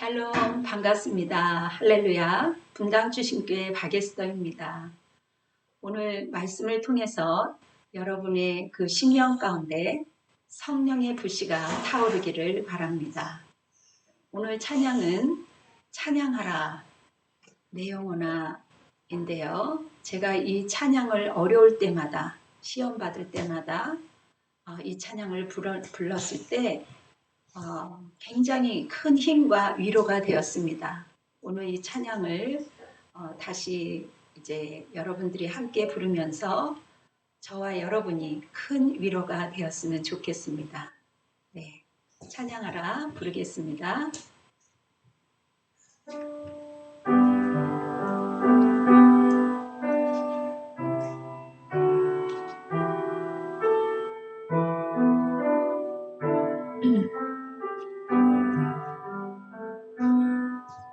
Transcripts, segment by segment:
샬롬 반갑습니다. 할렐루야. 분당 주신교회 박예스더입니다. 오늘 말씀을 통해서 여러분의 그 심령 가운데 성령의 불씨가 타오르기를 바랍니다. 오늘 찬양은 찬양하라 내 영혼아인데요. 제가 이 찬양을 어려울 때마다 시험 받을 때마다 이 찬양을 불렀을 때 굉장히 큰 힘과 위로가 되었습니다. 오늘 이 찬양을 다시 이제 여러분들이 함께 부르면서 저와 여러분이 큰 위로가 되었으면 좋겠습니다. 네, 찬양하라 부르겠습니다.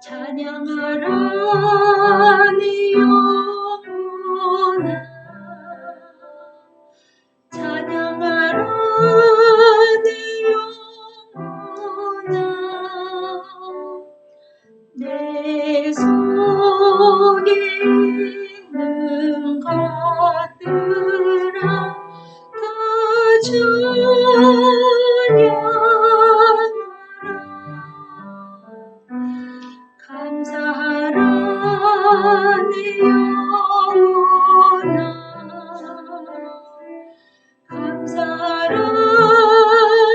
찬양하라 네 영혼아 찬양하라 내 영혼아 내 속에 있는 것들아 다 찬양하라 감사하라 내 영혼아 감사하라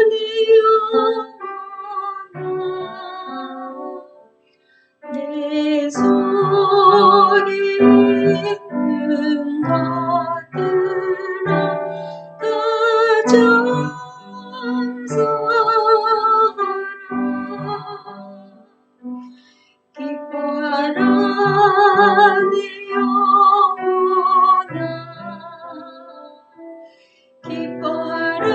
내 영혼아 내 속에 있는 것들아 다 감사하라 기뻐하라 내 영혼아 기뻐하라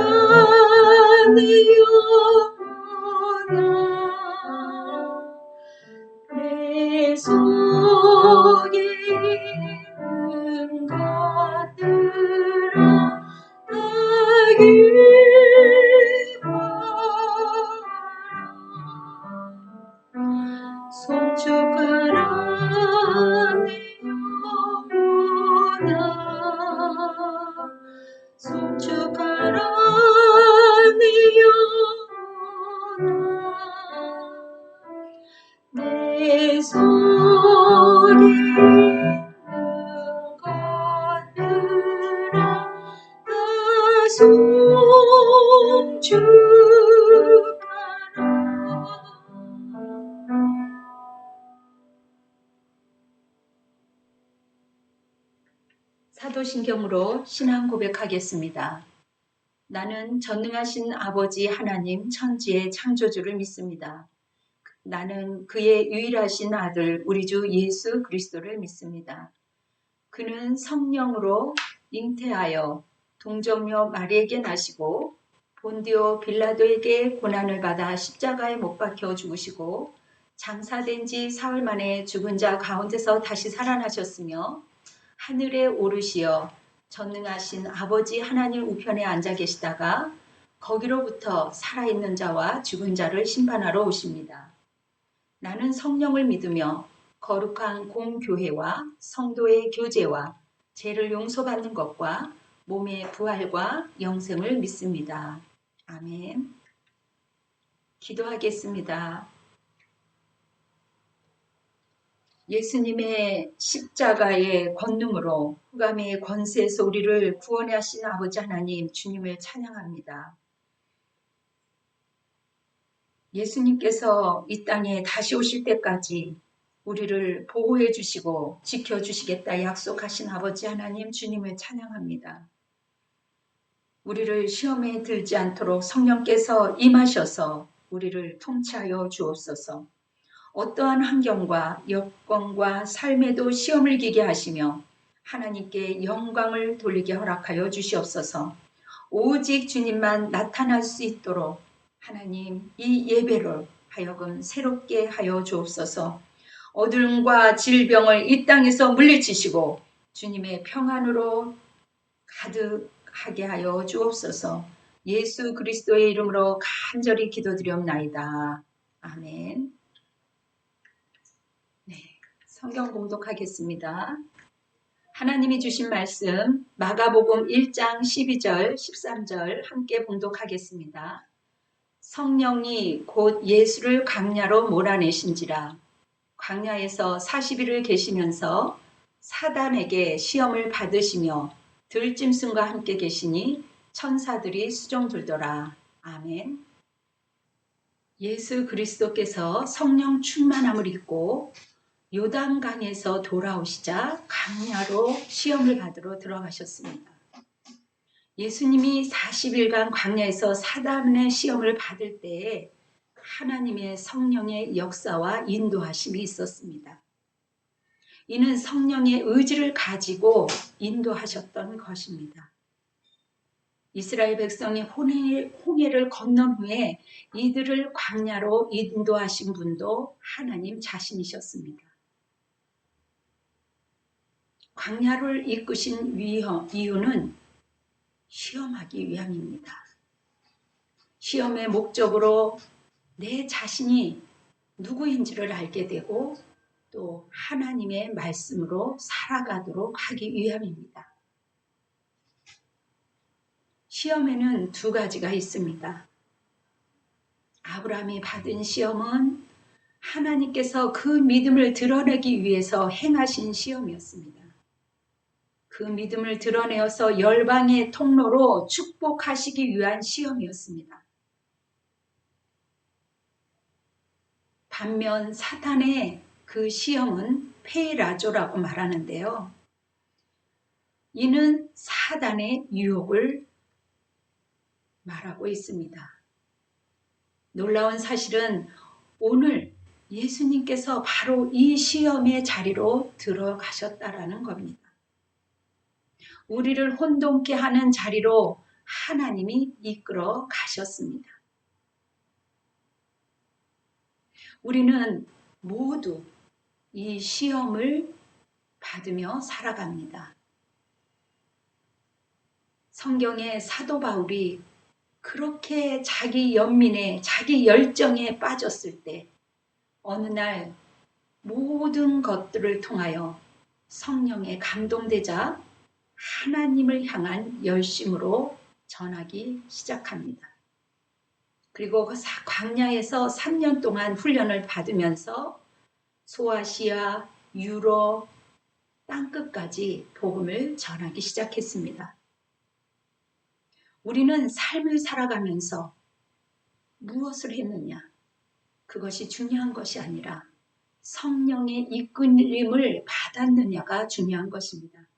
내 영혼아 내 속에 있는 것들아 다 기뻐하라 송축하라 내 영혼아 송축하라 내 영혼아 내 속에 있는 것들아 다 송축하라 사도신경으로 신앙 고백하겠습니다. 나는 전능하신 아버지 하나님 천지의 창조주를 믿습니다. 나는 그의 유일하신 아들 우리 주 예수 그리스도를 믿습니다. 그는 성령으로 잉태하여 동정녀 마리에게 나시고 본디오 빌라도에게 고난을 받아 십자가에 못 박혀 죽으시고 장사된 지 사흘 만에 죽은 자 가운데서 다시 살아나셨으며 하늘에 오르시어 전능하신 아버지 하나님 우편에 앉아 계시다가 거기로부터 살아있는 자와 죽은 자를 심판하러 오십니다. 나는 성령을 믿으며 거룩한 공교회와 성도의 교제와 죄를 용서받는 것과 몸의 부활과 영생을 믿습니다. 아멘. 기도하겠습니다. 예수님의 십자가의 권능으로 흑암의 권세에서 우리를 구원하신 아버지 하나님 주님을 찬양합니다. 예수님께서 이 땅에 다시 오실 때까지 우리를 보호해 주시고 지켜주시겠다 약속하신 아버지 하나님 주님을 찬양합니다. 우리를 시험에 들지 않도록 성령께서 임하셔서 우리를 통치하여 주옵소서. 어떠한 환경과 여건과 삶에도 시험을 이기게 하시며 하나님께 영광을 돌리게 허락하여 주시옵소서. 오직 주님만 나타날 수 있도록 하나님 이 예배를 하여금 새롭게 하여 주옵소서. 어둠과 질병을 이 땅에서 물리치시고 주님의 평안으로 가득하게 하여 주옵소서. 예수 그리스도의 이름으로 간절히 기도드리옵나이다. 아멘. 성경 봉독하겠습니다. 하나님이 주신 말씀 마가복음 1장 12절 13절 함께 봉독하겠습니다. 성령이 곧 예수를 광야로 몰아내신지라. 광야에서 40일을 계시면서 사단에게 시험을 받으시며 들짐승과 함께 계시니 천사들이 수종들더라. 아멘. 예수 그리스도께서 성령 충만함을 입고 요단강에서 돌아오시자 광야로 시험을 받으러 들어가셨습니다. 예수님이 40일간 광야에서 사단의 시험을 받을 때에 하나님의 성령의 역사와 인도하심이 있었습니다. 이는 성령의 의지를 가지고 인도하셨던 것입니다. 이스라엘 백성이 홍해를 건넌 후에 이들을 광야로 인도하신 분도 하나님 자신이셨습니다. 광야를 이끄신 이유는 시험하기 위함입니다. 시험의 목적으로 내 자신이 누구인지를 알게 되고 또 하나님의 말씀으로 살아가도록 하기 위함입니다. 시험에는 두 가지가 있습니다. 아브라함이 받은 시험은 하나님께서 그 믿음을 드러내기 위해서 행하신 시험이었습니다. 그 믿음을 드러내어서 열방의 통로로 축복하시기 위한 시험이었습니다. 반면 사탄의 그 시험은 페이라조라고 말하는데요. 이는 사단의 유혹을 말하고 있습니다. 놀라운 사실은 오늘 예수님께서 바로 이 시험의 자리로 들어가셨다라는 겁니다. 우리를 혼돈케 하는 자리로 하나님이 이끌어 가셨습니다. 우리는 모두 이 시험을 받으며 살아갑니다. 성경의 사도 바울이 그렇게 자기 연민에 자기 열정에 빠졌을 때 어느 날 모든 것들을 통하여 성령에 감동되자 하나님을 향한 열심으로 전하기 시작합니다. 그리고 광야에서 3년 동안 훈련을 받으면서 소아시아, 유럽, 땅끝까지 복음을 전하기 시작했습니다. 우리는 삶을 살아가면서 무엇을 했느냐? 그것이 중요한 것이 아니라 성령의 이끌림을 받았느냐가 중요한 것입니다.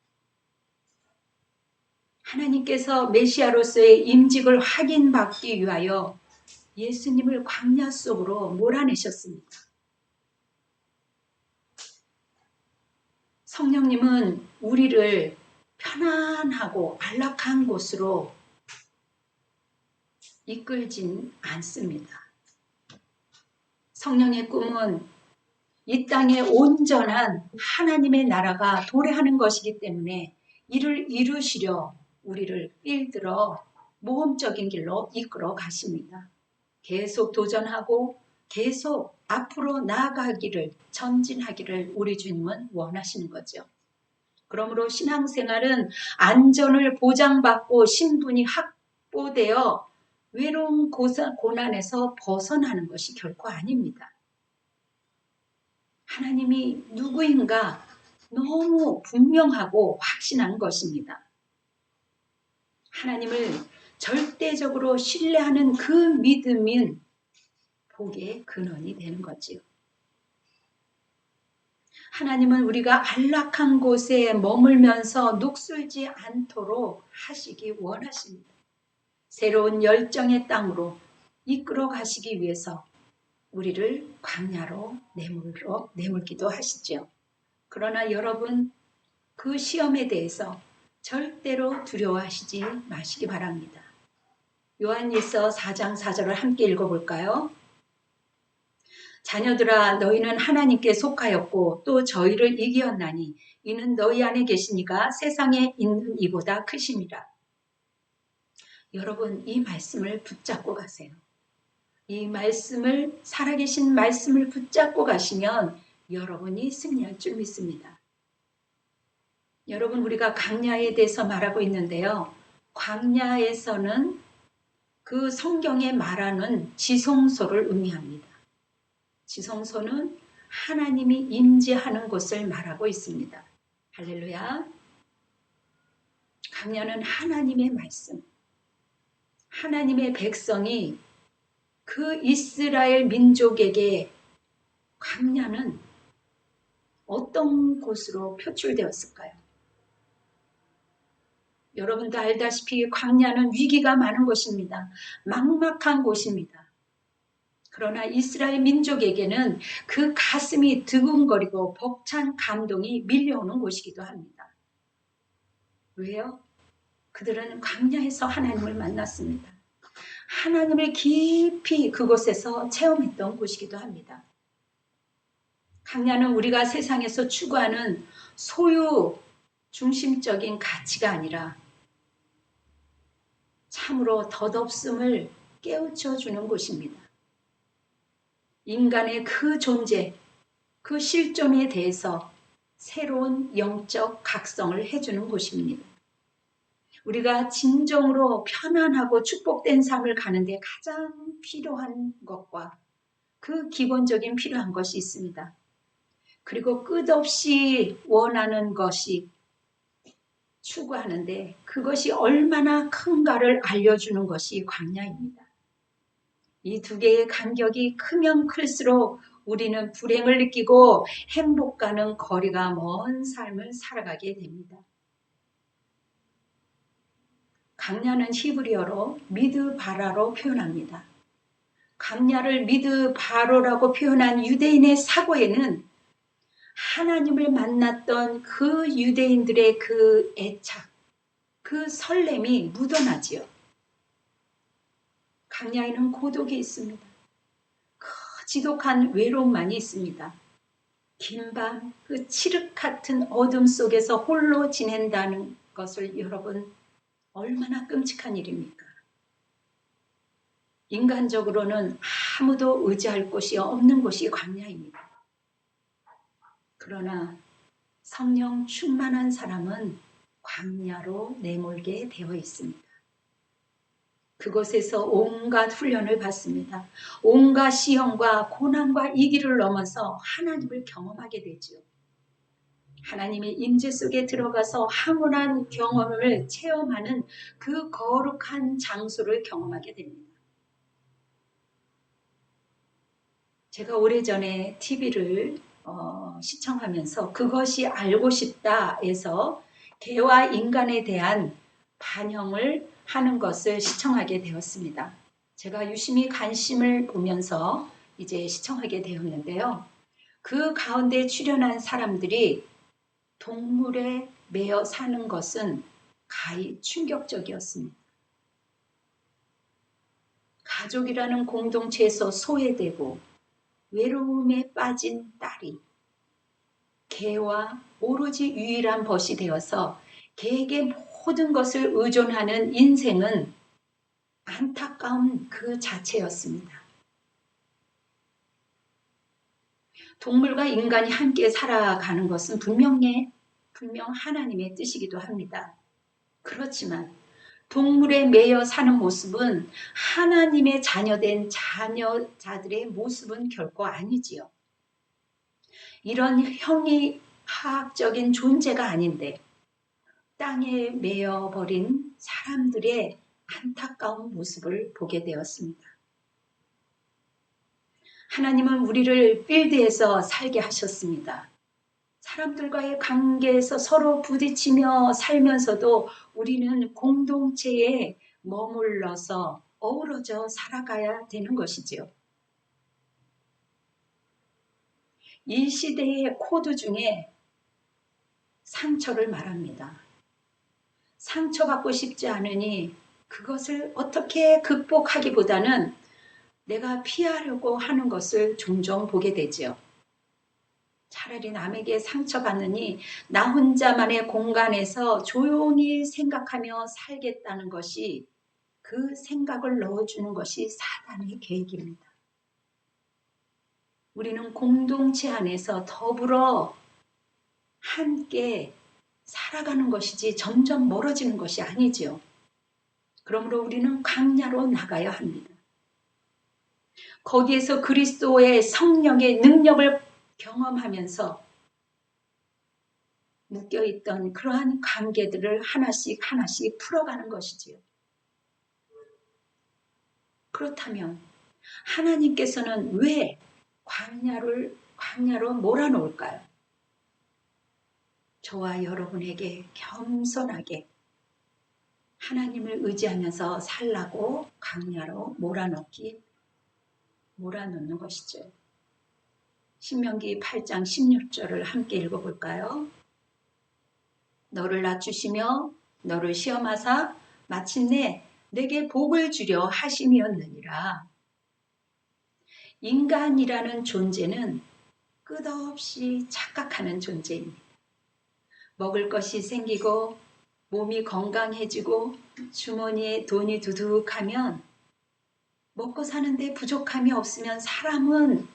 하나님께서 메시아로서의 임직을 확인받기 위하여 예수님을 광야 속으로 몰아내셨습니다. 성령님은 우리를 편안하고 안락한 곳으로 이끌진 않습니다. 성령의 꿈은 이 땅에 온전한 하나님의 나라가 도래하는 것이기 때문에 이를 이루시려 우리를 필들어 모험적인 길로 이끌어 가십니다. 계속 도전하고 계속 앞으로 나아가기를 전진하기를 우리 주님은 원하시는 거죠. 그러므로 신앙생활은 안전을 보장받고 신분이 확보되어 외로운 고난에서 벗어나는 것이 결코 아닙니다. 하나님이 누구인가 너무 분명하고 확신한 것입니다. 하나님을 절대적으로 신뢰하는 그 믿음인 복의 근원이 되는 거지요. 하나님은 우리가 안락한 곳에 머물면서 녹슬지 않도록 하시기 원하십니다. 새로운 열정의 땅으로 이끌어 가시기 위해서 우리를 광야로 내몰기도 하시죠. 그러나 여러분 그 시험에 대해서 절대로 두려워하시지 마시기 바랍니다. 요한일서 4장 4절을 함께 읽어볼까요? 자녀들아 너희는 하나님께 속하였고 또 저희를 이기었나니 이는 너희 안에 계신 이가 세상에 있는 이보다 크심이라. 여러분 이 말씀을 붙잡고 가세요. 이 말씀을 살아계신 말씀을 붙잡고 가시면 여러분이 승리할 줄 믿습니다. 여러분, 우리가 광야에 대해서 말하고 있는데요. 광야에서는 그 성경에 말하는 지성소를 의미합니다. 지성소는 하나님이 임재하는 곳을 말하고 있습니다. 할렐루야. 광야는 하나님의 말씀, 하나님의 백성이 그 이스라엘 민족에게 광야는 어떤 곳으로 표출되었을까요? 여러분도 알다시피 광야는 위기가 많은 곳입니다. 막막한 곳입니다. 그러나 이스라엘 민족에게는 그 가슴이 두근거리고 벅찬 감동이 밀려오는 곳이기도 합니다. 왜요? 그들은 광야에서 하나님을 만났습니다. 하나님을 깊이 그곳에서 체험했던 곳이기도 합니다. 광야는 우리가 세상에서 추구하는 소유 중심적인 가치가 아니라 참으로 덧없음을 깨우쳐 주는 곳입니다. 인간의 그 존재, 그 실존에 대해서 새로운 영적 각성을 해주는 곳입니다. 우리가 진정으로 편안하고 축복된 삶을 가는데 가장 필요한 것과 그 기본적인 필요한 것이 있습니다. 그리고 끝없이 원하는 것이 추구하는데 그것이 얼마나 큰가를 알려주는 것이 광야입니다. 이 두 개의 간격이 크면 클수록 우리는 불행을 느끼고 행복과는 거리가 먼 삶을 살아가게 됩니다. 광야는 히브리어로 미드바라로 표현합니다. 광야를 미드바로라고 표현한 유대인의 사고에는 하나님을 만났던 그 유대인들의 그 애착, 그 설렘이 묻어나지요. 광야에는 고독이 있습니다. 지독한 외로움만이 있습니다. 긴 밤, 그 칠흑 같은 어둠 속에서 홀로 지낸다는 것을 여러분 얼마나 끔찍한 일입니까? 인간적으로는 아무도 의지할 곳이 없는 곳이 광야입니다. 그러나 성령 충만한 사람은 광야로 내몰게 되어 있습니다. 그곳에서 온갖 훈련을 받습니다. 온갖 시험과 고난과 이기를 넘어서 하나님을 경험하게 되죠. 하나님의 임재 속에 들어가서 황홀한 경험을 체험하는 그 거룩한 장소를 경험하게 됩니다. 제가 오래전에 TV를 시청하면서 그것이 알고 싶다에서 개와 인간에 대한 반영을 하는 것을 시청하게 되었습니다. 제가 유심히 관심을 보면서 이제 시청하게 되었는데요. 그 가운데 출연한 사람들이 동물에 매여 사는 것은 가히 충격적이었습니다. 가족이라는 공동체에서 소외되고 외로움에 빠진 딸이 개와 오로지 유일한 벗이 되어서 개에게 모든 것을 의존하는 인생은 안타까운 그 자체였습니다. 동물과 인간이 함께 살아가는 것은 분명 하나님의 뜻이기도 합니다. 그렇지만 동물에 매여 사는 모습은 하나님의 자녀된 자녀자들의 모습은 결코 아니지요. 이런 형이하학적인 존재가 아닌데 땅에 매여버린 사람들의 안타까운 모습을 보게 되었습니다. 하나님은 우리를 필드에서 살게 하셨습니다. 사람들과의 관계에서 서로 부딪히며 살면서도 우리는 공동체에 머물러서 어우러져 살아가야 되는 것이지요. 이 시대의 코드 중에 상처를 말합니다. 상처받고 싶지 않으니 그것을 어떻게 극복하기보다는 내가 피하려고 하는 것을 종종 보게 되지요. 차라리 남에게 상처받느니 나 혼자만의 공간에서 조용히 생각하며 살겠다는 것이 그 생각을 넣어주는 것이 사단의 계획입니다. 우리는 공동체 안에서 더불어 함께 살아가는 것이지 점점 멀어지는 것이 아니지요. 그러므로 우리는 광야로 나가야 합니다. 거기에서 그리스도의 성령의 능력을 경험하면서 묶여있던 그러한 관계들을 하나씩 하나씩 풀어가는 것이지요. 그렇다면 하나님께서는 왜 광야로 몰아놓을까요? 저와 여러분에게 겸손하게 하나님을 의지하면서 살라고 광야로 몰아넣는 것이죠. 신명기 8장 16절을 함께 읽어볼까요? 너를 낮추시며 너를 시험하사 마침내 내게 복을 주려 하심이었느니라. 인간이라는 존재는 끝없이 착각하는 존재입니다. 먹을 것이 생기고 몸이 건강해지고 주머니에 돈이 두둑하면 먹고 사는데 부족함이 없으면 사람은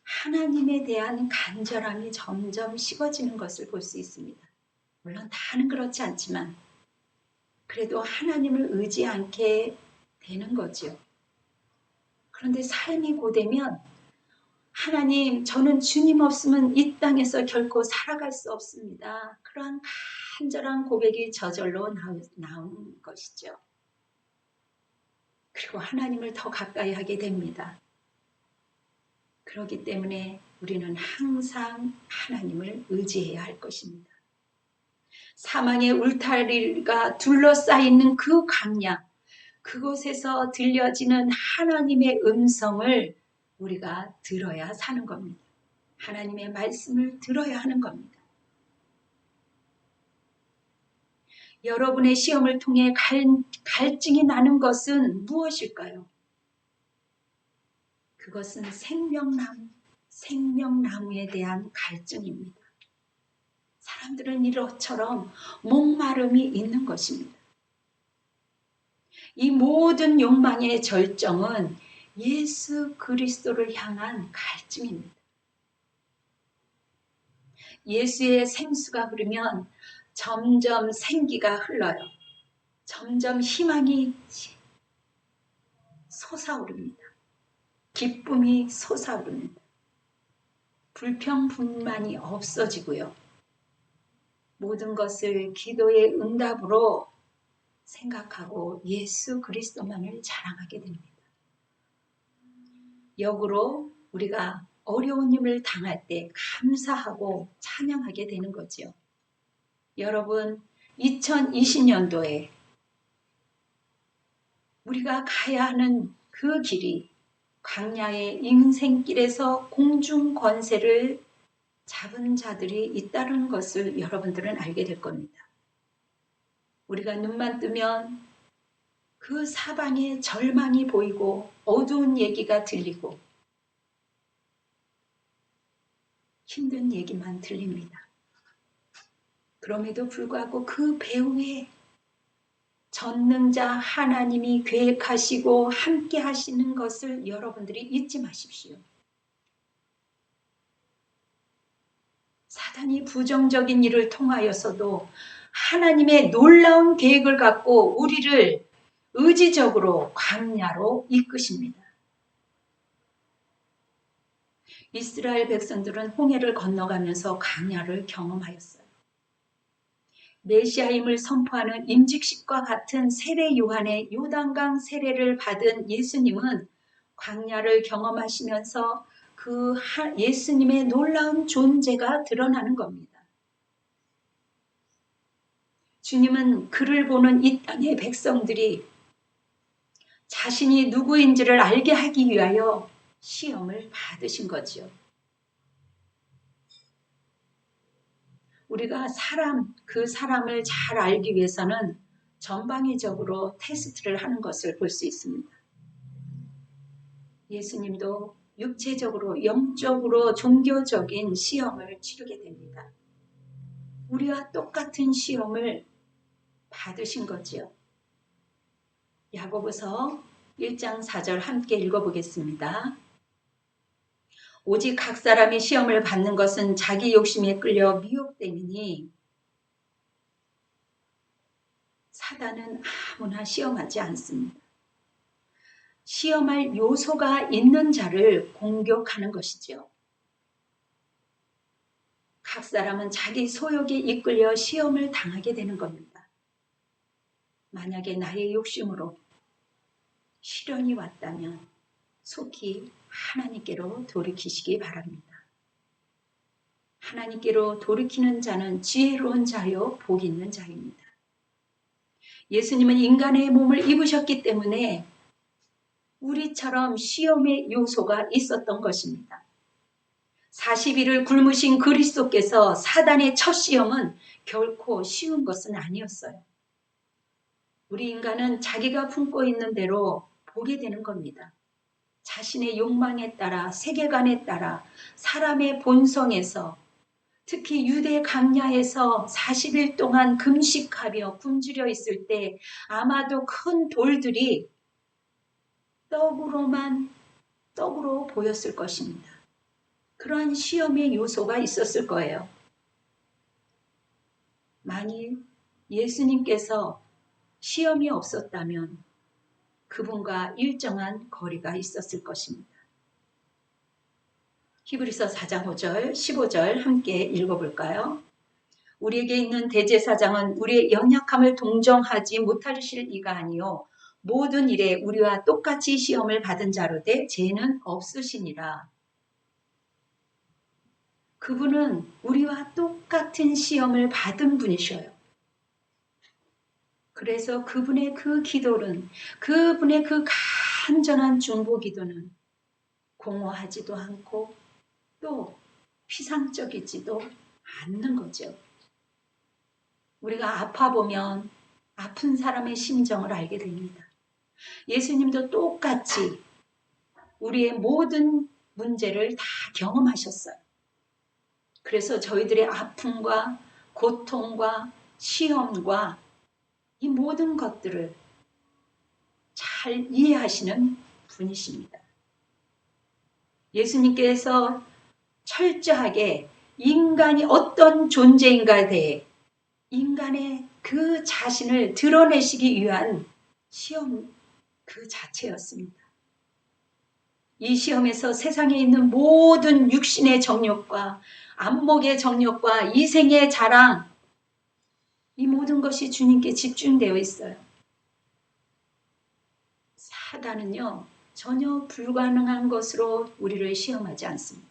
하나님에 대한 간절함이 점점 식어지는 것을 볼 수 있습니다. 물론 다는 그렇지 않지만 그래도 하나님을 의지 않게 되는 거죠. 그런데 삶이 고되면 하나님, 저는 주님 없으면 이 땅에서 결코 살아갈 수 없습니다. 그러한 간절한 고백이 저절로 나오는 것이죠. 그리고 하나님을 더 가까이 하게 됩니다. 그렇기 때문에 우리는 항상 하나님을 의지해야 할 것입니다. 사망의 울타리가 둘러싸이는 그 광야, 그곳에서 들려지는 하나님의 음성을 우리가 들어야 사는 겁니다. 하나님의 말씀을 들어야 하는 겁니다. 여러분의 시험을 통해 갈증이 나는 것은 무엇일까요? 그것은 생명나무에 대한 갈증입니다. 사람들은 이처럼 목마름이 있는 것입니다. 이 모든 욕망의 절정은 예수 그리스도를 향한 갈증입니다. 예수의 생수가 흐르면 점점 생기가 흘러요. 점점 희망이 솟아오릅니다. 기쁨이 솟아오릅니다. 불평불만이 없어지고요. 모든 것을 기도의 응답으로 생각하고 예수 그리스도만을 자랑하게 됩니다. 역으로 우리가 어려운 일을 당할 때 감사하고 찬양하게 되는 거죠. 여러분, 2020년도에 우리가 가야 하는 그 길이 광야의 인생길에서 공중 권세를 잡은 자들이 있다는 것을 여러분들은 알게 될 겁니다. 우리가 눈만 뜨면 그 사방에 절망이 보이고 어두운 얘기가 들리고 힘든 얘기만 들립니다. 그럼에도 불구하고 그 배후에 전능자 하나님이 계획하시고 함께 하시는 것을 여러분들이 잊지 마십시오. 사단이 부정적인 일을 통하여서도 하나님의 놀라운 계획을 갖고 우리를 의지적으로 광야로 이끄십니다. 이스라엘 백성들은 홍해를 건너가면서 광야를 경험하였어요. 메시아임을 선포하는 임직식과 같은 세례 요한의 요단강 세례를 받은 예수님은 광야를 경험하시면서 그 예수님의 놀라운 존재가 드러나는 겁니다. 주님은 그를 보는 이 땅의 백성들이 자신이 누구인지를 알게 하기 위하여 시험을 받으신 거지요. 우리가 그 사람을 잘 알기 위해서는 전방위적으로 테스트를 하는 것을 볼 수 있습니다. 예수님도 육체적으로, 영적으로, 종교적인 시험을 치르게 됩니다. 우리와 똑같은 시험을 받으신 거지요. 야고보서 1장 4절 함께 읽어보겠습니다. 오직 각 사람이 시험을 받는 것은 자기 욕심에 끌려 미혹됨이니 사단은 아무나 시험하지 않습니다. 시험할 요소가 있는 자를 공격하는 것이죠. 각 사람은 자기 소욕에 이끌려 시험을 당하게 되는 겁니다. 만약에 나의 욕심으로 시련이 왔다면 속히 하나님께로 돌이키시기 바랍니다. 하나님께로 돌이키는 자는 지혜로운 자요 복 있는 자입니다. 예수님은 인간의 몸을 입으셨기 때문에 우리처럼 시험의 요소가 있었던 것입니다. 40일을 굶으신 그리스도께서 사단의 첫 시험은 결코 쉬운 것은 아니었어요. 우리 인간은 자기가 품고 있는 대로 보게 되는 겁니다. 자신의 욕망에 따라, 세계관에 따라, 사람의 본성에서, 특히 유대 강야에서 40일 동안 금식하며 굶주려 있을 때 아마도 큰 돌들이 떡으로 보였을 것입니다. 그러한 시험의 요소가 있었을 거예요. 만일 예수님께서 시험이 없었다면 그분과 일정한 거리가 있었을 것입니다. 히브리서 4장 5절, 15절 함께 읽어볼까요? 우리에게 있는 대제사장은 우리의 연약함을 동정하지 못하실 이가 아니요 모든 일에 우리와 똑같이 시험을 받은 자로되 죄는 없으시니라. 그분은 우리와 똑같은 시험을 받은 분이셔요. 그래서 그분의 그 기도는, 그분의 그 간절한 중보 기도는 공허하지도 않고 또 피상적이지도 않는 거죠. 우리가 아파보면 아픈 사람의 심정을 알게 됩니다. 예수님도 똑같이 우리의 모든 문제를 다 경험하셨어요. 그래서 저희들의 아픔과 고통과 시험과 이 모든 것들을 잘 이해하시는 분이십니다. 예수님께서 철저하게 인간이 어떤 존재인가에 대해 인간의 그 자신을 드러내시기 위한 시험 그 자체였습니다. 이 시험에서 세상에 있는 모든 육신의 정욕과 안목의 정욕과 이생의 자랑, 이 모든 것이 주님께 집중되어 있어요. 사단은요, 전혀 불가능한 것으로 우리를 시험하지 않습니다.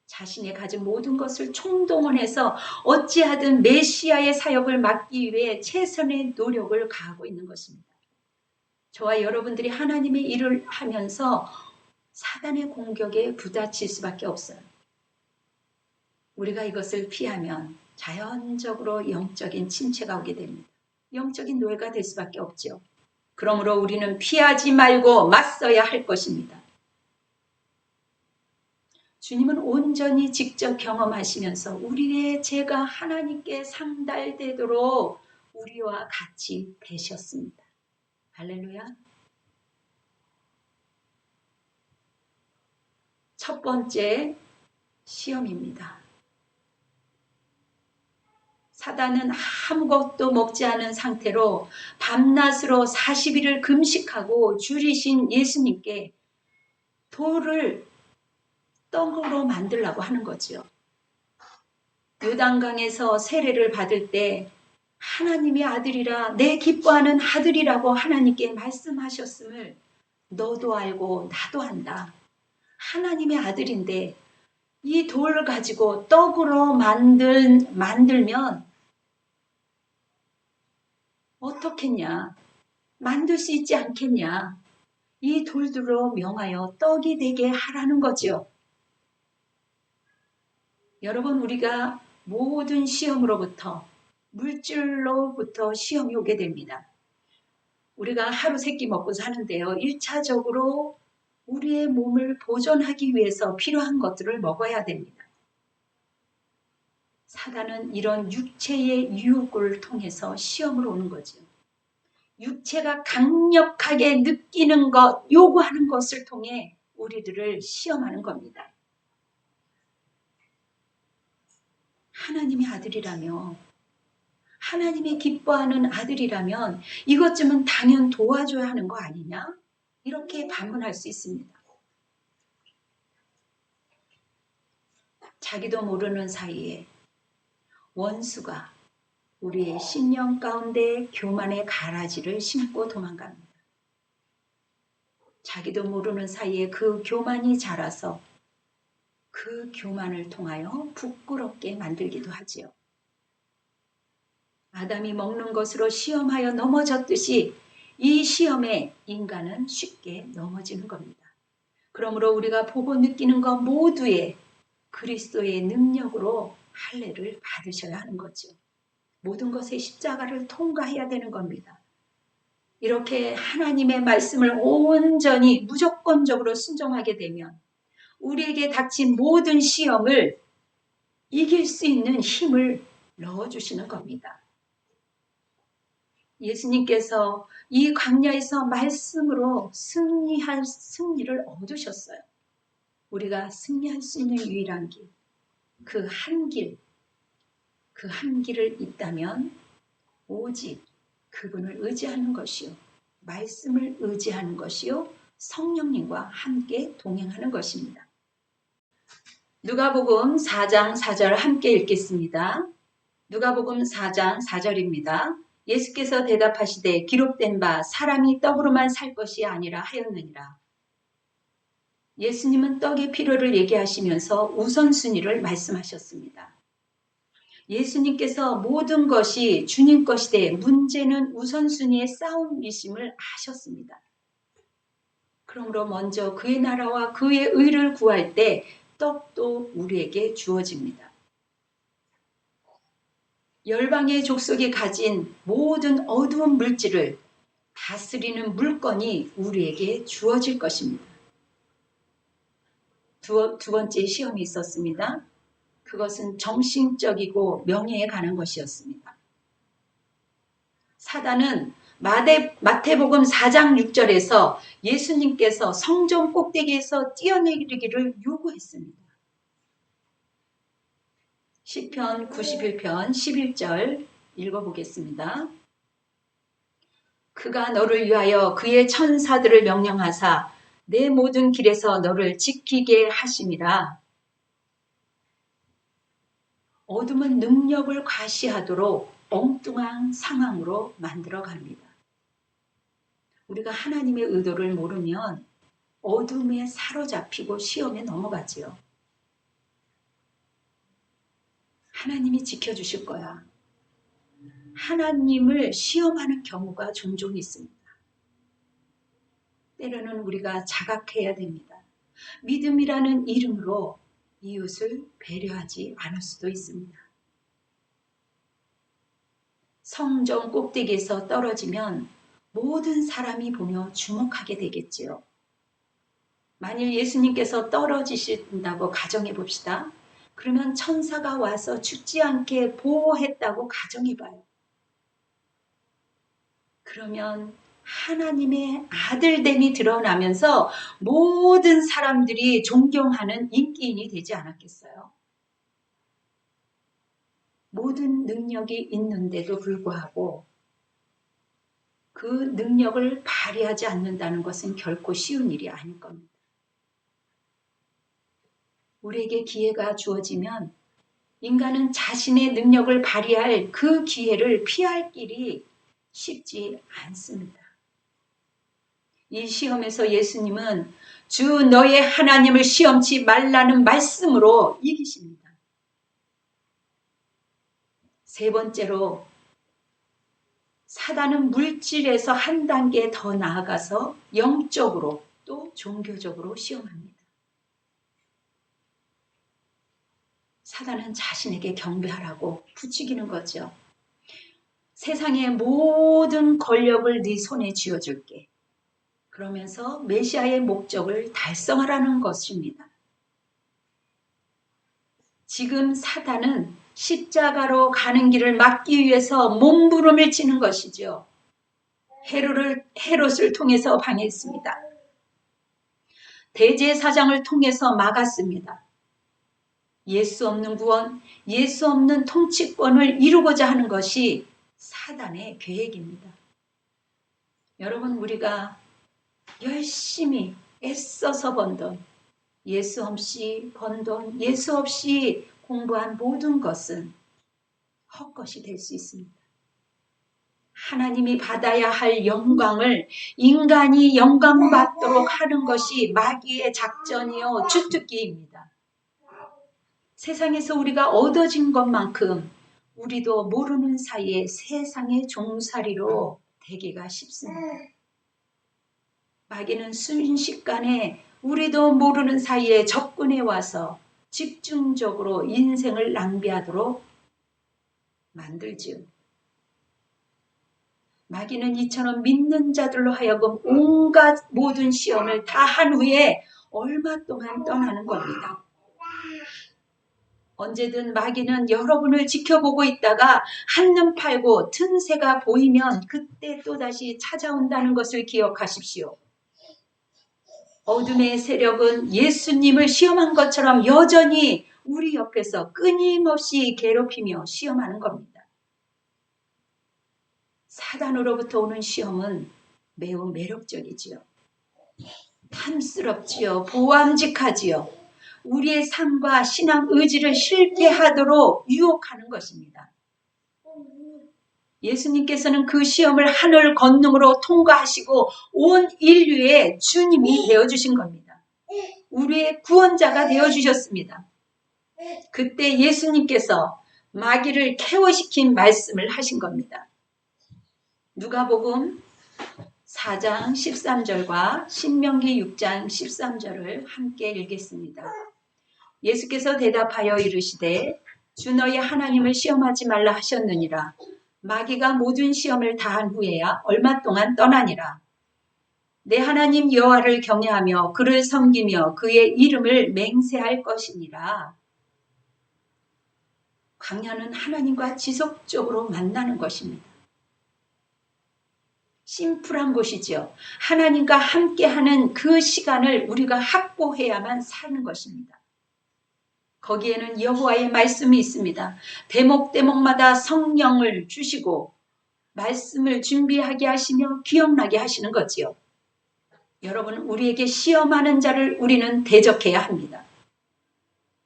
자신이 가진 모든 것을 총동원해서 어찌하든 메시아의 사역을 막기 위해 최선의 노력을 가하고 있는 것입니다. 저와 여러분들이 하나님의 일을 하면서 사단의 공격에 부딪힐 수밖에 없어요. 우리가 이것을 피하면 자연적으로 영적인 침체가 오게 됩니다. 영적인 노예가 될 수밖에 없죠. 그러므로 우리는 피하지 말고 맞서야 할 것입니다. 주님은 온전히 직접 경험하시면서 우리의 죄가 하나님께 상달되도록 우리와 같이 되셨습니다. 할렐루야. 첫 번째 시험입니다. 사단은 아무것도 먹지 않은 상태로 밤낮으로 40일을 금식하고 줄이신 예수님께 돌을 떡으로 만들라고 하는 거죠. 요단강에서 세례를 받을 때 하나님의 아들이라 내 기뻐하는 아들이라고 하나님께 말씀하셨음을 너도 알고 나도 안다. 하나님의 아들인데 이 돌을 가지고 떡으로 만들면 어떻겠냐? 만들 수 있지 않겠냐? 이 돌들로 명하여 떡이 되게 하라는 거죠. 여러분, 우리가 모든 시험으로부터 물질로부터 시험이 오게 됩니다. 우리가 하루 세끼 먹고 사는데요. 1차적으로 우리의 몸을 보존하기 위해서 필요한 것들을 먹어야 됩니다. 사단은 이런 육체의 유혹을 통해서 시험을 오는 거죠. 육체가 강력하게 느끼는 것, 요구하는 것을 통해 우리들을 시험하는 겁니다. 하나님의 아들이라며, 하나님이 기뻐하는 아들이라면 이것쯤은 당연 도와줘야 하는 거 아니냐? 이렇게 반문할 수 있습니다. 자기도 모르는 사이에 원수가 우리의 심령 가운데 교만의 가라지를 심고 도망갑니다. 자기도 모르는 사이에 그 교만이 자라서 그 교만을 통하여 부끄럽게 만들기도 하지요. 아담이 먹는 것으로 시험하여 넘어졌듯이 이 시험에 인간은 쉽게 넘어지는 겁니다. 그러므로 우리가 보고 느끼는 것 모두에 그리스도의 능력으로 할례를 받으셔야 하는 거죠. 모든 것의 십자가를 통과해야 되는 겁니다. 이렇게 하나님의 말씀을 온전히 무조건적으로 순종하게 되면 우리에게 닥친 모든 시험을 이길 수 있는 힘을 넣어주시는 겁니다. 예수님께서 이 광야에서 말씀으로 승리를 얻으셨어요. 우리가 승리할 수 있는 유일한 길, 그 한 길을 있다면 오직 그분을 의지하는 것이요, 말씀을 의지하는 것이요, 성령님과 함께 동행하는 것입니다. 누가복음 4장 4절 함께 읽겠습니다. 누가복음 4장 4절입니다. 예수께서 대답하시되 기록된 바 사람이 떡으로만 살 것이 아니라 하였느니라. 예수님은 떡의 필요를 얘기하시면서 우선순위를 말씀하셨습니다. 예수님께서 모든 것이 주님 것이되 문제는 우선순위의 싸움이심을 아셨습니다. 그러므로 먼저 그의 나라와 그의 의를 구할 때 떡도 우리에게 주어집니다. 열방의 족속이 가진 모든 어두운 물질을 다스리는 물건이 우리에게 주어질 것입니다. 두 번째 시험이 있었습니다. 그것은 정신적이고 명예에 관한 것이었습니다. 사단은 마태복음 4장 6절에서 예수님께서 성전 꼭대기에서 뛰어내리기를 요구했습니다. 시편 91편 11절 읽어보겠습니다. 그가 너를 위하여 그의 천사들을 명령하사 내 모든 길에서 너를 지키게 하심이라. 어둠은 능력을 과시하도록 엉뚱한 상황으로 만들어갑니다. 우리가 하나님의 의도를 모르면 어둠에 사로잡히고 시험에 넘어가지요. 하나님이 지켜주실 거야. 하나님을 시험하는 경우가 종종 있습니다. 때로는 우리가 자각해야 됩니다. 믿음이라는 이름으로 이웃을 배려하지 않을 수도 있습니다. 성전 꼭대기에서 떨어지면 모든 사람이 보며 주목하게 되겠지요. 만일 예수님께서 떨어지신다고 가정해 봅시다. 그러면 천사가 와서 죽지 않게 보호했다고 가정해 봐요. 그러면 하나님의 아들됨이 드러나면서 모든 사람들이 존경하는 인기인이 되지 않았겠어요? 모든 능력이 있는데도 불구하고 그 능력을 발휘하지 않는다는 것은 결코 쉬운 일이 아닐 겁니다. 우리에게 기회가 주어지면 인간은 자신의 능력을 발휘할 그 기회를 피할 길이 쉽지 않습니다. 이 시험에서 예수님은 주 너의 하나님을 시험치 말라는 말씀으로 이기십니다. 세 번째로 사단은 물질에서 한 단계 더 나아가서 영적으로 또 종교적으로 시험합니다. 사단은 자신에게 경배하라고 부추기는 거죠. 세상의 모든 권력을 네 손에 쥐어줄게. 그러면서 메시아의 목적을 달성하라는 것입니다. 지금 사단은 십자가로 가는 길을 막기 위해서 몸부림을 치는 것이죠. 헤롯을 통해서 방해했습니다. 대제사장을 통해서 막았습니다. 예수 없는 구원, 예수 없는 통치권을 이루고자 하는 것이 사단의 계획입니다. 여러분, 우리가 열심히 애써서 번 돈, 예수 없이 번 돈, 예수 없이 공부한 모든 것은 헛것이 될 수 있습니다. 하나님이 받아야 할 영광을 인간이 영광받도록 하는 것이 마귀의 작전이요 주특기입니다. 세상에서 우리가 얻어진 것만큼 우리도 모르는 사이에 세상의 종살이로 되기가 쉽습니다. 마귀는 순식간에 우리도 모르는 사이에 접근해 와서 집중적으로 인생을 낭비하도록 만들지요. 마귀는 이처럼 믿는 자들로 하여금 온갖 모든 시험을 다 한 후에 얼마 동안 떠나는 겁니다. 언제든 마귀는 여러분을 지켜보고 있다가 한눈 팔고 틈새가 보이면 그때 또다시 찾아온다는 것을 기억하십시오. 어둠의 세력은 예수님을 시험한 것처럼 여전히 우리 옆에서 끊임없이 괴롭히며 시험하는 겁니다. 사단으로부터 오는 시험은 매우 매력적이지요. 탐스럽지요. 보암직하지요. 우리의 삶과 신앙 의지를 실패하도록 유혹하는 것입니다. 예수님께서는 그 시험을 하늘 건너으로 통과하시고 온 인류의 주님이 되어주신 겁니다. 우리의 구원자가 되어주셨습니다. 그때 예수님께서 마귀를 케어시킨 말씀을 하신 겁니다. 누가복음 4장 13절과 신명기 6장 13절을 함께 읽겠습니다. 예수께서 대답하여 이르시되 주 너희 하나님을 시험하지 말라 하셨느니라. 마귀가 모든 시험을 다한 후에야 얼마 동안 떠나니라. 내 하나님 여호와를 경외하며 그를 섬기며 그의 이름을 맹세할 것이니라. 광야는 하나님과 지속적으로 만나는 것입니다. 심플한 곳이지요. 하나님과 함께하는 그 시간을 우리가 확보해야만 사는 것입니다. 거기에는 여호와의 말씀이 있습니다. 대목대목마다 성령을 주시고 말씀을 준비하게 하시며 기억나게 하시는 거지요. 여러분, 우리에게 시험하는 자를 우리는 대적해야 합니다.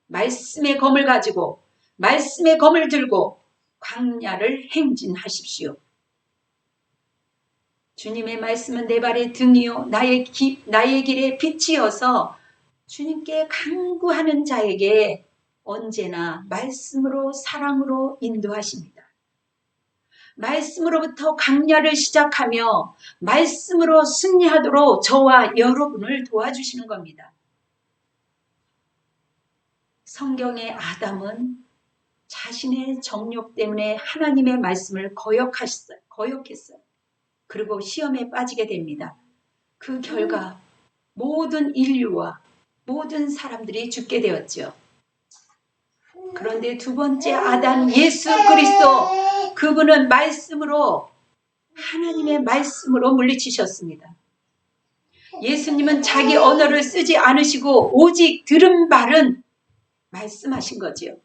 말씀의 검을 가지고 말씀의 검을 들고 광야를 행진하십시오. 주님의 말씀은 내 발의 등이요 나의 길의 빛이어서 주님께 간구하는 자에게 언제나 말씀으로 사랑으로 인도하십니다. 말씀으로부터 강야를 시작하며 말씀으로 승리하도록 저와 여러분을 도와주시는 겁니다. 성경의 아담은 자신의 정욕 때문에 하나님의 말씀을 거역했어요. 그리고 시험에 빠지게 됩니다. 그 결과 모든 인류와 모든 사람들이 죽게 되었죠. 그런데 두 번째 아담 예수 그리스도, 그분은 말씀으로, 하나님의 말씀으로 물리치셨습니다. 예수님은 자기 언어를 쓰지 않으시고 오직 들은 말은 말씀하신 거지요.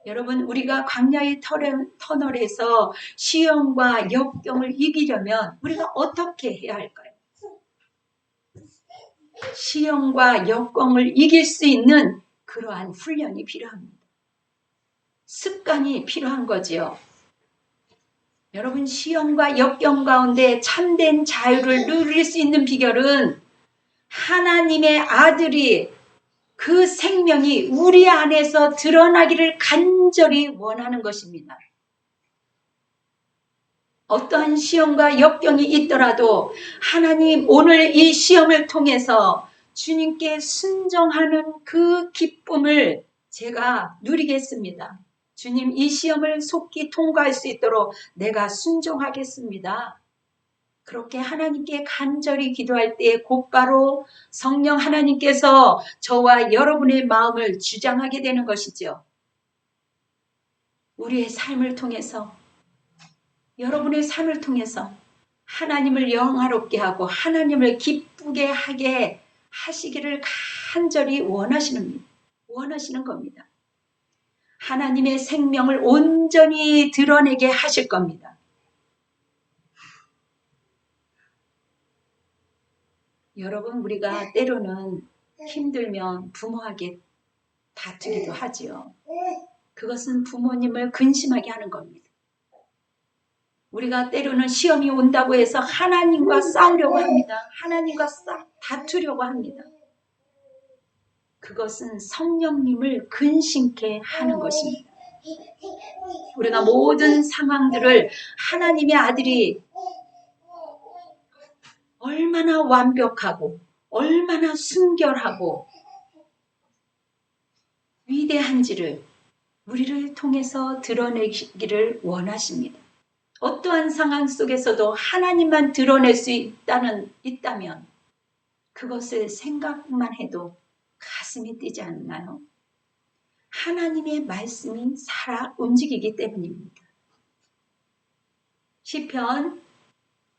여러분, 우리가 광야의 터널에서 시험과 역경을 이기려면 우리가 어떻게 해야 할까요? 시험과 역경을 이길 수 있는 그러한 훈련이 필요합니다. 습관이 필요한 거지요. 여러분, 시험과 역경 가운데 참된 자유를 누릴 수 있는 비결은 하나님의 아들이 그 생명이 우리 안에서 드러나기를 간절히 원하는 것입니다. 어떠한 시험과 역경이 있더라도 하나님, 오늘 이 시험을 통해서 주님께 순종하는 그 기쁨을 제가 누리겠습니다. 주님, 이 시험을 속히 통과할 수 있도록 내가 순종하겠습니다. 그렇게 하나님께 간절히 기도할 때 곧바로 성령 하나님께서 저와 여러분의 마음을 주장하게 되는 것이죠. 우리의 삶을 통해서, 여러분의 삶을 통해서 하나님을 영화롭게 하고 하나님을 기쁘게 하게 하시기를 간절히 원하시는 원하시는 겁니다. 하나님의 생명을 온전히 드러내게 하실 겁니다. 여러분, 우리가 때로는 힘들면 부모에게 다투기도 하지요. 그것은 부모님을 근심하게 하는 겁니다. 우리가 때로는 시험이 온다고 해서 하나님과 싸우려고 합니다. 하나님과 다투려고 합니다. 그것은 성령님을 근심케 하는 것입니다. 우리가 모든 상황들을 하나님의 아들이 얼마나 완벽하고 얼마나 순결하고 위대한지를 우리를 통해서 드러내기를 원하십니다. 어떠한 상황 속에서도 하나님만 드러낼 수 있다면 그것을 생각만 해도 가슴이 뛰지 않나요? 하나님의 말씀이 살아 움직이기 때문입니다. 시편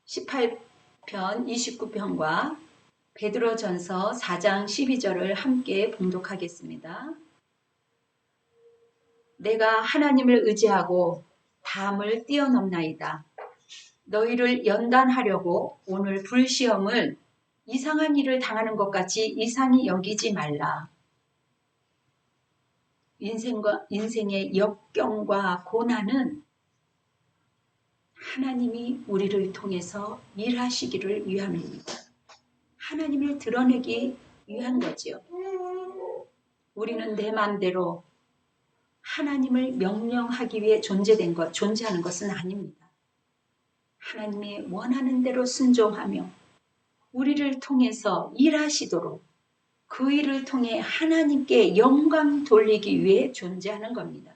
18편 29편과 베드로전서 4장 12절을 함께 봉독하겠습니다. 내가 하나님을 의지하고 담을 뛰어넘나이다. 너희를 연단하려고 오늘 불시험을 이상한 일을 당하는 것 같이 이상히 여기지 말라. 인생의 역경과 고난은 하나님이 우리를 통해서 일하시기를 위함입니다. 하나님을 드러내기 위한 거지요. 우리는 내 마음대로 하나님을 명령하기 위해 존재하는 것은 아닙니다. 하나님이 원하는 대로 순종하며 우리를 통해서 일하시도록 그 일을 통해 하나님께 영광 돌리기 위해 존재하는 겁니다.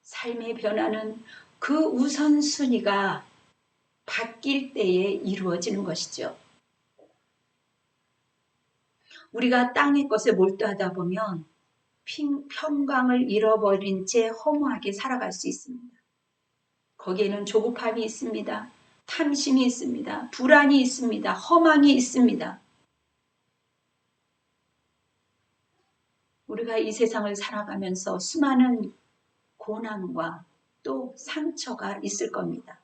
삶의 변화는 그 우선순위가 바뀔 때에 이루어지는 것이죠. 우리가 땅의 것에 몰두하다 보면 평강을 잃어버린 채 허무하게 살아갈 수 있습니다. 거기에는 조급함이 있습니다. 탐심이 있습니다. 불안이 있습니다. 허망이 있습니다. 우리가 이 세상을 살아가면서 수많은 고난과 또 상처가 있을 겁니다.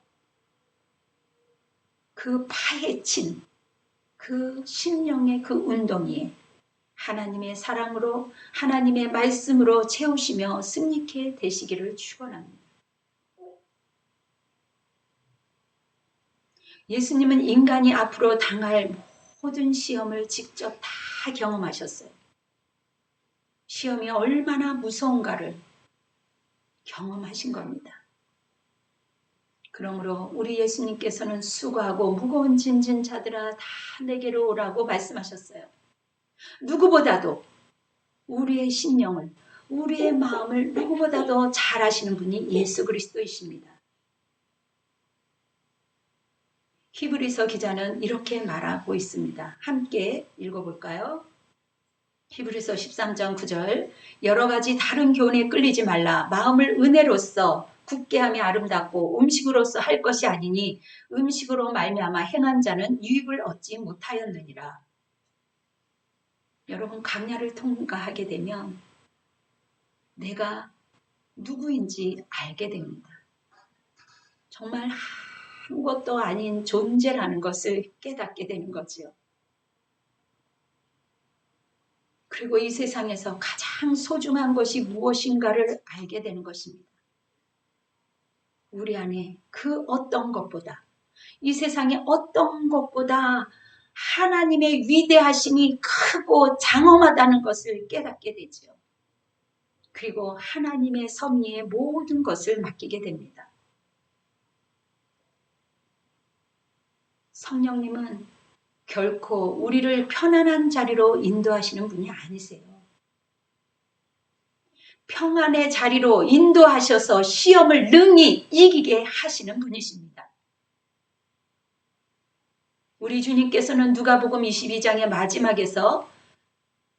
그 파헤친 그 심령의 그 운동이 하나님의 사랑으로 하나님의 말씀으로 채우시며 승리케 되시기를 축원합니다. 예수님은 인간이 앞으로 당할 모든 시험을 직접 다 경험하셨어요. 시험이 얼마나 무서운가를 경험하신 겁니다. 그러므로 우리 예수님께서는 수고하고 무거운 짐진 자들아 다 내게로 오라고 말씀하셨어요. 누구보다도 우리의 심령을, 우리의 마음을 누구보다도 잘 아시는 분이 예수 그리스도이십니다. 히브리서 기자는 이렇게 말하고 있습니다. 함께 읽어볼까요? 히브리서 13장 9절 여러 가지 다른 교훈에 끌리지 말라. 마음을 은혜로써 굳게 함이 아름답고 음식으로서 할 것이 아니니 음식으로 말미암아 행한 자는 유익을 얻지 못하였느니라. 여러분 강야를 통과하게 되면 내가 누구인지 알게 됩니다. 정말 아무것도 아닌 존재라는 것을 깨닫게 되는 거지요. 그리고 이 세상에서 가장 소중한 것이 무엇인가를 알게 되는 것입니다. 우리 안에 그 어떤 것보다 이 세상의 어떤 것보다 하나님의 위대하심이 크고 장엄하다는 것을 깨닫게 되죠. 그리고 하나님의 섭리에 모든 것을 맡기게 됩니다. 성령님은 결코 우리를 편안한 자리로 인도하시는 분이 아니세요. 평안의 자리로 인도하셔서 시험을 능히 이기게 하시는 분이십니다. 우리 주님께서는 누가복음 22장의 마지막에서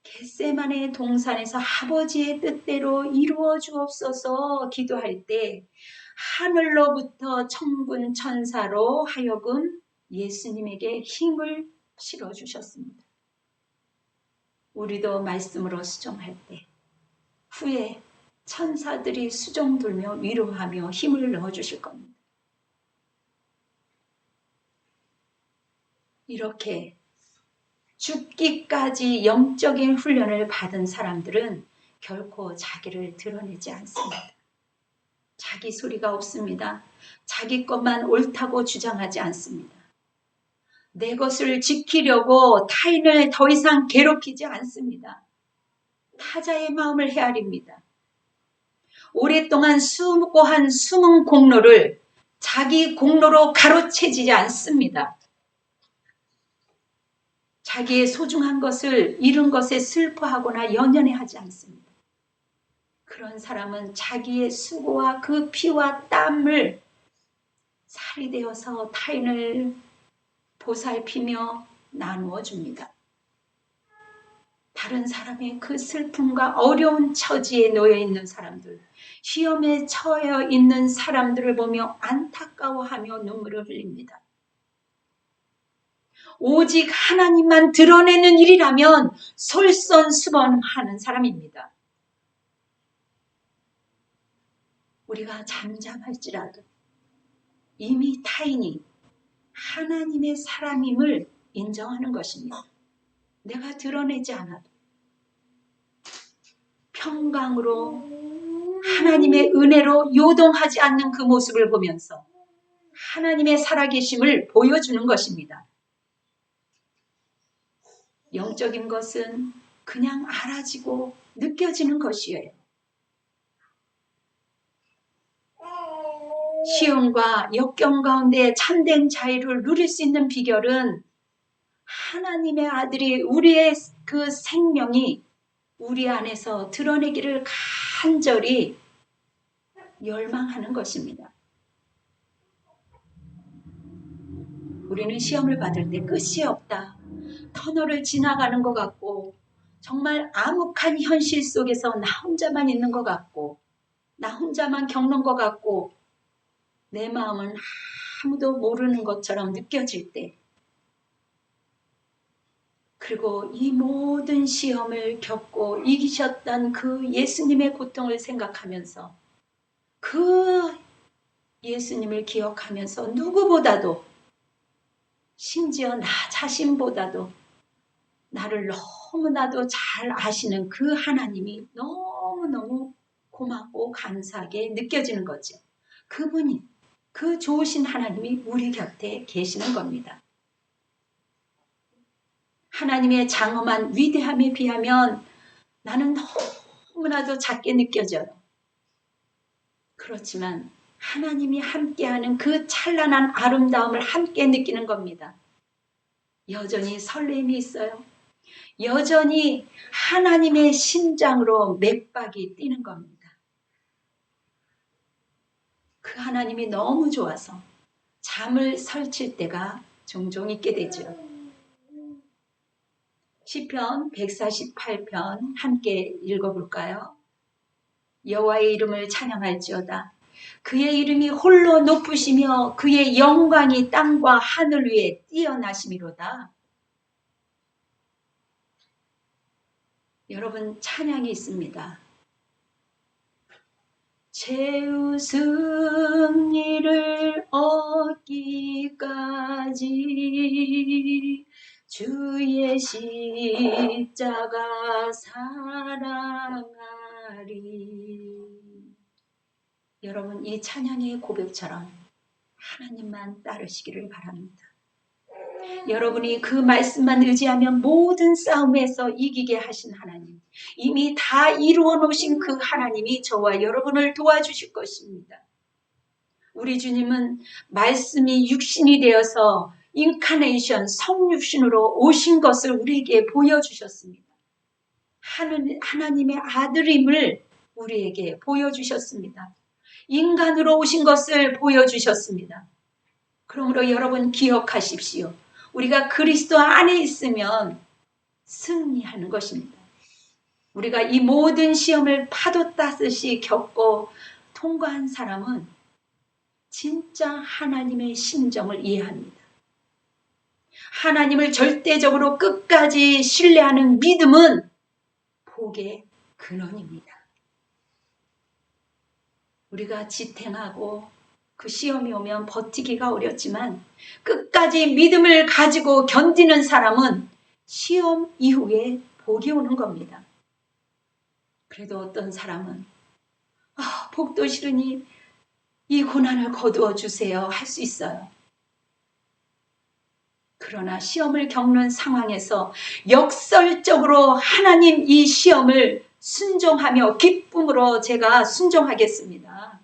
겟세마네 동산에서 아버지의 뜻대로 이루어 주옵소서 기도할 때 하늘로부터 천군 천사로 하여금 예수님에게 힘을 실어주셨습니다. 우리도 말씀으로 수종할 때 후에 천사들이 수종 돌며 위로하며 힘을 넣어주실 겁니다. 이렇게 죽기까지 영적인 훈련을 받은 사람들은 결코 자기를 드러내지 않습니다. 자기 소리가 없습니다. 자기 것만 옳다고 주장하지 않습니다. 내 것을 지키려고 타인을 더 이상 괴롭히지 않습니다. 타자의 마음을 헤아립니다. 오랫동안 수고한 숨은 공로를 자기 공로로 가로채지 않습니다. 자기의 소중한 것을 잃은 것에 슬퍼하거나 연연해하지 않습니다. 그런 사람은 자기의 수고와 그 피와 땀을 살이 되어서 타인을 보살피며 나누어 줍니다. 다른 사람의 그 슬픔과 어려운 처지에 놓여 있는 사람들, 시험에 처해 있는 사람들을 보며 안타까워하며 눈물을 흘립니다. 오직 하나님만 드러내는 일이라면 솔선수범하는 사람입니다. 우리가 잠잠할지라도 이미 타인이 하나님의 사람임을 인정하는 것입니다. 내가 드러내지 않아도 평강으로 하나님의 은혜로 요동하지 않는 그 모습을 보면서 하나님의 살아계심을 보여주는 것입니다. 영적인 것은 그냥 알아지고 느껴지는 것이에요. 시험과 역경 가운데 참된 자유를 누릴 수 있는 비결은 하나님의 아들이 우리의 그 생명이 우리 안에서 드러내기를 간절히 열망하는 것입니다. 우리는 시험을 받을 때 끝이 없다. 터널을 지나가는 것 같고 정말 암흑한 현실 속에서 나 혼자만 있는 것 같고 나 혼자만 겪는 것 같고 내 마음은 아무도 모르는 것처럼 느껴질 때 그리고 이 모든 시험을 겪고 이기셨던 그 예수님의 고통을 생각하면서 그 예수님을 기억하면서 누구보다도 심지어 나 자신보다도 나를 너무나도 잘 아시는 그 하나님이 너무너무 고맙고 감사하게 느껴지는 거죠. 그분이 그 좋으신 하나님이 우리 곁에 계시는 겁니다. 하나님의 장엄한 위대함에 비하면 나는 너무나도 작게 느껴져요. 그렇지만 하나님이 함께하는 그 찬란한 아름다움을 함께 느끼는 겁니다. 여전히 설렘이 있어요. 여전히 하나님의 심장으로 맥박이 뛰는 겁니다. 그 하나님이 너무 좋아서 잠을 설칠 때가 종종 있게 되죠. 시편 148편 함께 읽어볼까요? 여호와의 이름을 찬양할지어다. 그의 이름이 홀로 높으시며 그의 영광이 땅과 하늘 위에 뛰어나심이로다. 여러분 찬양이 있습니다. 최후 승리를 얻기까지 주의 십자가 사랑하리. 여러분 이 찬양의 고백처럼 하나님만 따르시기를 바랍니다. 여러분이 그 말씀만 의지하면 모든 싸움에서 이기게 하신 하나님, 이미 다 이루어 놓으신 그 하나님이 저와 여러분을 도와주실 것입니다. 우리 주님은 말씀이 육신이 되어서 인카네이션, 성육신으로 오신 것을 우리에게 보여주셨습니다. 하나님의 아들임을 우리에게 보여주셨습니다. 인간으로 오신 것을 보여주셨습니다. 그러므로 여러분 기억하십시오. 우리가 그리스도 안에 있으면 승리하는 것입니다. 우리가 이 모든 시험을 파도 따듯이 겪고 통과한 사람은 진짜 하나님의 심정을 이해합니다. 하나님을 절대적으로 끝까지 신뢰하는 믿음은 복의 근원입니다. 우리가 지탱하고 그 시험이 오면 버티기가 어렵지만 끝까지 믿음을 가지고 견디는 사람은 시험 이후에 복이 오는 겁니다. 그래도 어떤 사람은 복도 싫으니 이 고난을 거두어 주세요 할 수 있어요. 그러나 시험을 겪는 상황에서 역설적으로 하나님 이 시험을 순종하며 기쁨으로 제가 순종하겠습니다.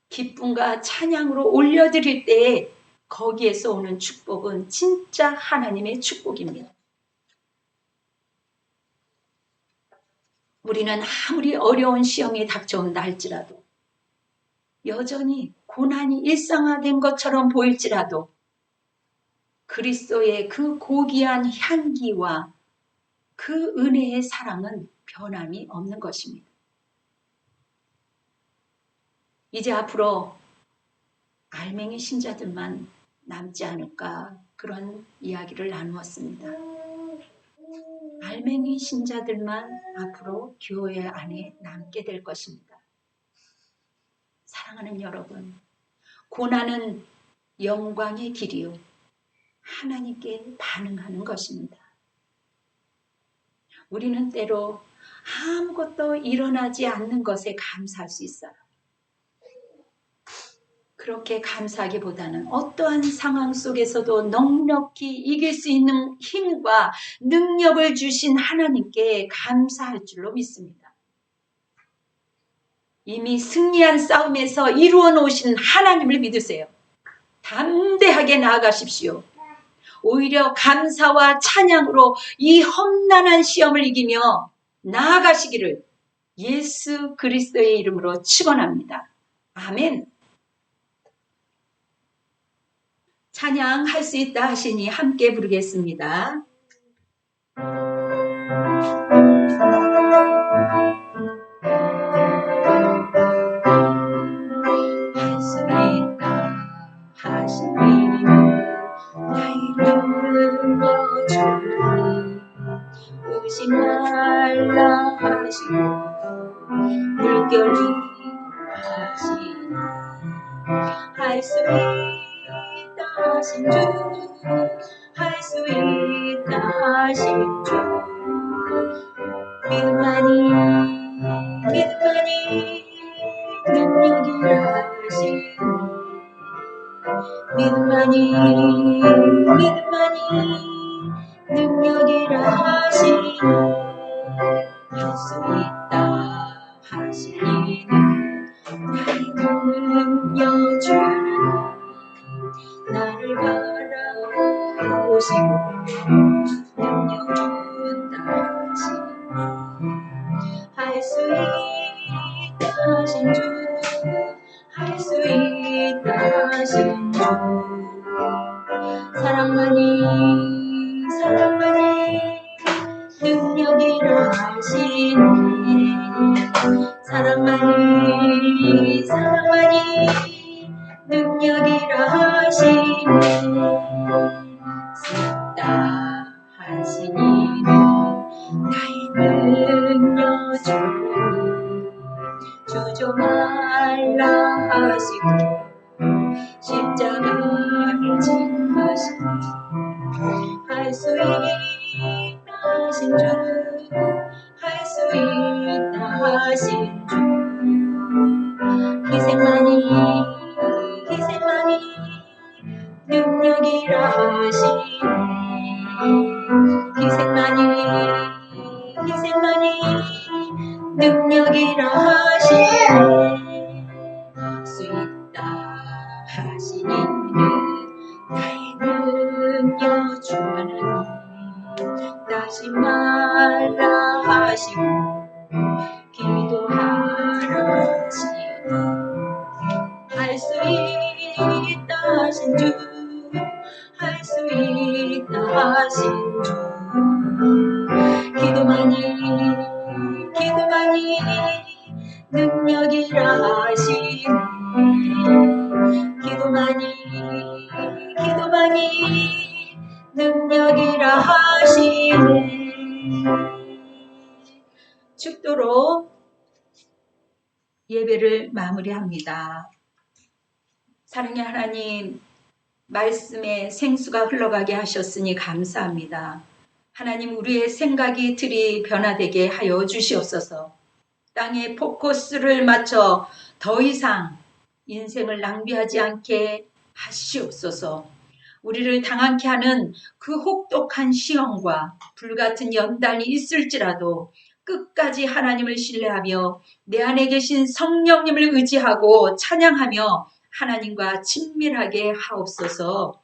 기쁨과 찬양으로 올려드릴 때에 거기에서 오는 축복은 진짜 하나님의 축복입니다. 우리는 아무리 어려운 시험이 닥쳐온다 할지라도 여전히 고난이 일상화된 것처럼 보일지라도 그리스도의 그 고귀한 향기와 그 은혜의 사랑은 변함이 없는 것입니다. 이제 앞으로 알맹이 신자들만 남지 않을까 그런 이야기를 나누었습니다. 알맹이 신자들만 앞으로 교회 안에 남게 될 것입니다. 사랑하는 여러분, 고난은 영광의 길이요 하나님께 반응하는 것입니다. 우리는 때로 아무것도 일어나지 않는 것에 감사할 수 있어요. 그렇게 감사하기보다는 어떠한 상황 속에서도 넉넉히 이길 수 있는 힘과 능력을 주신 하나님께 감사할 줄로 믿습니다. 이미 승리한 싸움에서 이루어 놓으신 하나님을 믿으세요. 담대하게 나아가십시오. 오히려 감사와 찬양으로 이 험난한 시험을 이기며 나아가시기를 예수 그리스도의 이름으로 축원합니다. 아멘. 찬양할 수 있다 하시니 함께 부르겠습니다. 할 수 있다 하시니 나를 불러주니 의심 말라 하시고 물결이 하시니 할 수 있다 하신 주 할 수 있다 하신 주 믿음만이 능력이라 하시니 믿음만이 능력이라 하시니 할 수 있다 하시니 나의 능력주는 나를 바라보시고 능력 준다 하시니 할 수 있다 하신 주 할 수 있다 하신 주 사랑만이 능력이라 하시니 사랑만이 능력이라 하시니 있다 하시니 나의 능력 주니 주저 말라 하시고 십자가를 지하시니 할 수 있다 하신 주 할 수 있다 하신 주 희생만이 능력이라 하시니 희생만이 능력이라 하시니 수 있다 하시니 나의 능력 주 하나님 다시 말라 하시고 기도하라 하시니 할 수 있다 하신 주 할 수 있다 하신 주 기도만이 능력이라 하시니 기도만이 축도로 예배를 마무리합니다. 사랑의 하나님, 말씀에 생수가 흘러가게 하셨으니 감사합니다. 하나님, 우리의 생각이 틀이 변화되게 하여 주시옵소서. 땅에 포커스를 맞춰 더 이상 인생을 낭비하지 않게 하시옵소서. 우리를 당황케 하는 그 혹독한 시험과 불같은 연단이 있을지라도 끝까지 하나님을 신뢰하며 내 안에 계신 성령님을 의지하고 찬양하며 하나님과 친밀하게 하옵소서.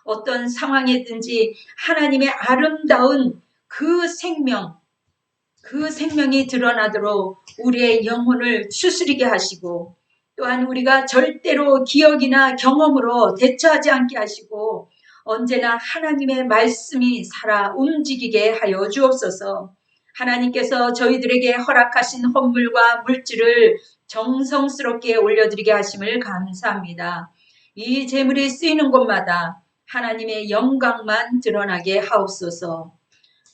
어떤 상황이든지 하나님의 아름다운 그 생명이 드러나도록 우리의 영혼을 추스리게 하시고, 또한 우리가 절대로 기억이나 경험으로 대처하지 않게 하시고 언제나 하나님의 말씀이 살아 움직이게 하여 주옵소서. 하나님께서 저희들에게 허락하신 헌물과 물질을 정성스럽게 올려드리게 하심을 감사합니다. 이 재물이 쓰이는 곳마다 하나님의 영광만 드러나게 하옵소서.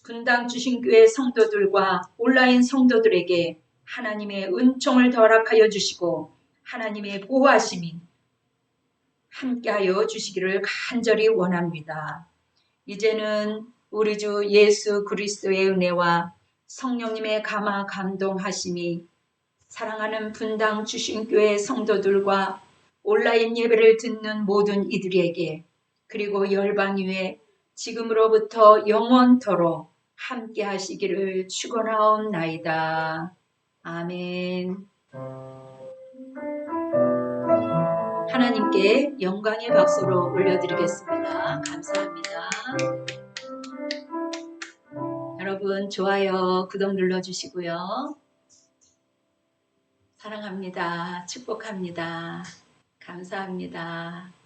분당 주신교회 성도들과 온라인 성도들에게 하나님의 은총을 허락하여 주시고 하나님의 보호하심이 함께하여 주시기를 간절히 원합니다. 이제는 우리 주 예수 그리스도의 은혜와 성령님의 감화 감동하심이 사랑하는 분당 주신교회 성도들과 온라인 예배를 듣는 모든 이들에게, 그리고 열방 위에 지금으로부터 영원토록 함께 하시기를 축원하옵나이다. 아멘. 하나님께 영광의 박수로 올려드리겠습니다. 감사합니다. 여러분, 좋아요, 구독 눌러주시고요. 사랑합니다. 축복합니다. 감사합니다.